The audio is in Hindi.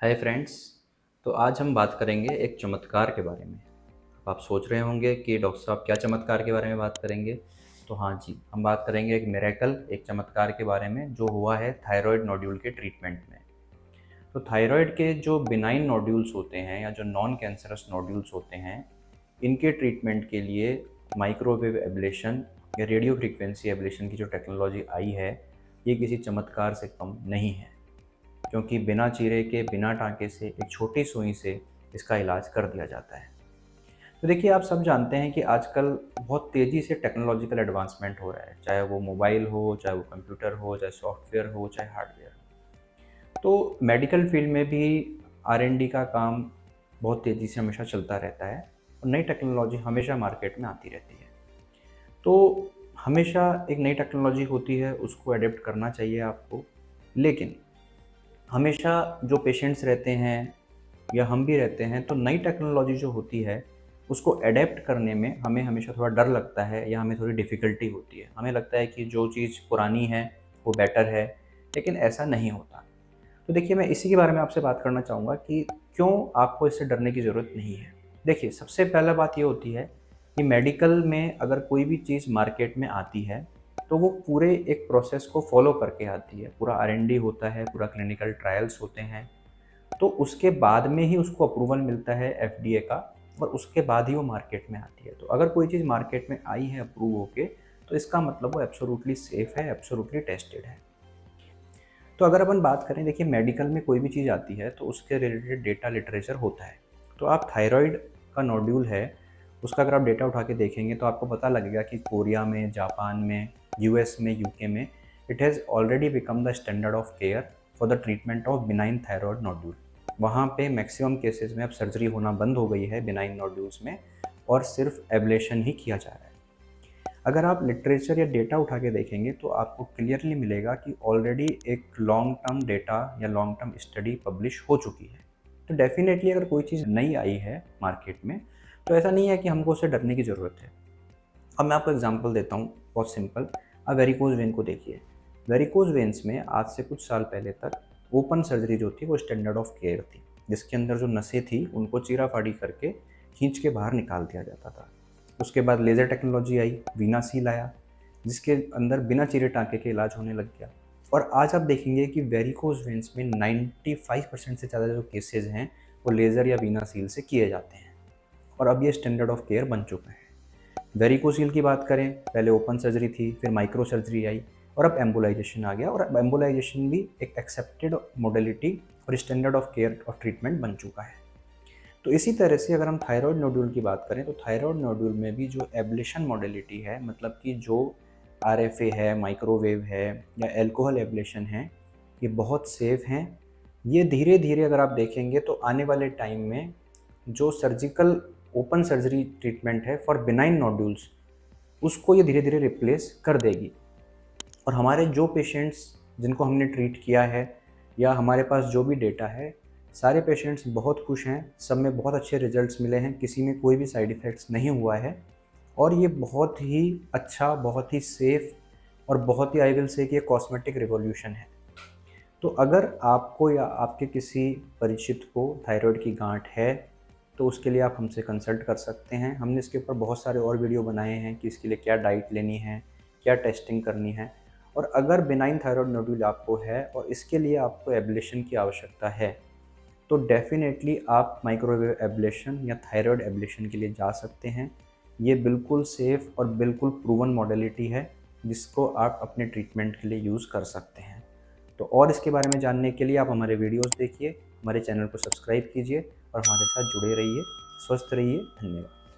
Hi friends. तो आज हम बात करेंगे एक चमत्कार के बारे में। अब आप सोच रहे होंगे कि डॉक्टर साहब क्या चमत्कार के बारे में बात करेंगे। तो हाँ जी, हम बात करेंगे एक मिरेकल, एक चमत्कार के बारे में जो हुआ है थायराइड नोड्यूल के ट्रीटमेंट में। तो थायराइड के जो बिनाइन नोड्यूल्स होते हैं या जो नॉन कैंसरस नोड्यूल्स होते हैं, इनके ट्रीटमेंट के लिए माइक्रोवेव एब्लेशन या रेडियो फ्रीक्वेंसी एब्लेशन की जो टेक्नोलॉजी आई है, ये किसी चमत्कार से कम नहीं है, क्योंकि बिना चीरे के, बिना टाँके से, एक छोटी सुई से इसका इलाज कर दिया जाता है। तो देखिए, आप सब जानते हैं कि आजकल बहुत तेज़ी से टेक्नोलॉजिकल एडवांसमेंट हो रहा है, चाहे वो मोबाइल हो, चाहे वो कंप्यूटर हो, चाहे सॉफ्टवेयर हो, चाहे हार्डवेयर हो। तो मेडिकल फील्ड में भी R&D का काम बहुत तेज़ी से हमेशा चलता रहता है और नई टेक्नोलॉजी हमेशा मार्केट में आती रहती है। तो हमेशा एक नई टेक्नोलॉजी होती है, उसको अडेप्ट करना चाहिए आपको। लेकिन हमेशा जो पेशेंट्स रहते हैं या हम भी रहते हैं, तो नई टेक्नोलॉजी जो होती है उसको एडेप्ट करने में हमें हमेशा थोड़ा डर लगता है या हमें थोड़ी डिफ़िकल्टी होती है। हमें लगता है कि जो चीज़ पुरानी है वो बेटर है, लेकिन ऐसा नहीं होता। तो देखिए, मैं इसी के बारे में आपसे बात करना चाहूँगा कि क्यों आपको इससे डरने की ज़रूरत नहीं है। देखिए, सबसे पहला बात ये होती है कि मेडिकल में अगर कोई भी चीज़ मार्केट में आती है, तो वो पूरे एक प्रोसेस को फ़ॉलो करके आती है। पूरा R&D होता है, पूरा क्लिनिकल ट्रायल्स होते हैं, तो उसके बाद में ही उसको अप्रूवल मिलता है FDA का, और उसके बाद ही वो मार्केट में आती है। तो अगर कोई चीज़ मार्केट में आई है अप्रूव होके, तो इसका मतलब वो एब्सोल्यूटली सेफ़ है, एब्सोल्यूटली टेस्टेड है। तो अगर अपन बात करें, देखिए, मेडिकल में कोई भी चीज़ आती है तो उसके रिलेटेड डेटा लिटरेचर होता है। तो आप थायराइड का नोड्यूल है, उसका अगर आप डेटा उठा के देखेंगे तो आपको पता लगेगा कि कोरिया में, जापान में, US में, UK में it has already become the standard of care for the treatment of benign thyroid nodule. वहाँ पे मैक्सिमम केसेस में अब सर्जरी होना बंद हो गई है बिनाइन नोड्यूल्स में, और सिर्फ एब्लेशन ही किया जा रहा है। अगर आप लिटरेचर या डेटा उठा के देखेंगे तो आपको क्लियरली मिलेगा कि ऑलरेडी एक लॉन्ग टर्म डेटा या लॉन्ग टर्म स्टडी पब्लिश हो चुकी है। तो डेफिनेटली अगर कोई चीज़ नई आई है मार्केट में, तो ऐसा नहीं है कि हमको उससे डरने की ज़रूरत है। अब मैं आपको एग्जांपल देता हूँ, बहुत सिंपल। आप वेरिकोज वेन को देखिए। वेरिकोज वेन्स में आज से कुछ साल पहले तक ओपन सर्जरी जो थी वो स्टैंडर्ड ऑफ केयर थी, जिसके अंदर जो नसें थी उनको चीरा-फाड़ी करके खींच के बाहर निकाल दिया जाता था। उसके बाद लेज़र टेक्नोलॉजी आई, वीना सील आया, जिसके अंदर बिना चीरे टाँके के इलाज होने लग गया। और आज आप देखेंगे कि वेरिकोज वेन्स में 95% से ज़्यादा जो केसेज़ हैं वो लेज़र या वीना सील से किए जाते हैं, और अब ये स्टैंडर्ड ऑफ केयर बन चुका है। वेरिकोसील की बात करें, पहले ओपन सर्जरी थी, फिर माइक्रो सर्जरी आई, और अब एम्बोलाइजेशन आ गया, और अब एम्बोलाइजेशन भी एक एक्सेप्टेड मोडेलिटी और standard of care of treatment बन चुका है। तो इसी तरह से अगर हम थायराइड नोड्यूल की बात करें, तो थायराइड नोड्यूल में भी जो एब्लेशन मोडेलिटी है, मतलब कि जो RFA है, माइक्रोवेव है या एल्कोहल एब्लेशन है, ये बहुत सेफ हैं। ये धीरे धीरे अगर आप देखेंगे तो आने वाले टाइम में जो सर्जिकल ओपन सर्जरी ट्रीटमेंट है फॉर बिनाइन नोड्यूल्स, उसको ये धीरे धीरे रिप्लेस कर देगी। और हमारे जो पेशेंट्स जिनको हमने ट्रीट किया है या हमारे पास जो भी डेटा है, सारे पेशेंट्स बहुत खुश हैं, सब में बहुत अच्छे रिजल्ट्स मिले हैं, किसी में कोई भी साइड इफ़ेक्ट्स नहीं हुआ है। और ये बहुत ही अच्छा, बहुत ही सेफ़ और बहुत ही, आई विल से, कि ये कॉस्मेटिक रिवॉल्यूशन है। तो अगर आपको या आपके किसी परिचित को थायराइड की गांठ है, तो उसके लिए आप हमसे कंसल्ट कर सकते हैं। हमने इसके ऊपर बहुत सारे और वीडियो बनाए हैं कि इसके लिए क्या डाइट लेनी है, क्या टेस्टिंग करनी है। और अगर बिनाइन थायराइड नोड्यूल आपको है और इसके लिए आपको एब्लेशन की आवश्यकता है, तो डेफ़िनेटली आप माइक्रोवेव एब्लेशन या थायराइड एब्लेशन के लिए जा सकते हैं। ये बिल्कुल सेफ़ और बिल्कुल प्रूवन मॉडलिटी है, जिसको आप अपने ट्रीटमेंट के लिए यूज़ कर सकते हैं। तो और इसके बारे में जानने के लिए आप हमारे वीडियोज़ देखिए, हमारे चैनल को सब्सक्राइब कीजिए और हमारे साथ जुड़े रहिए। स्वस्थ रहिए। धन्यवाद।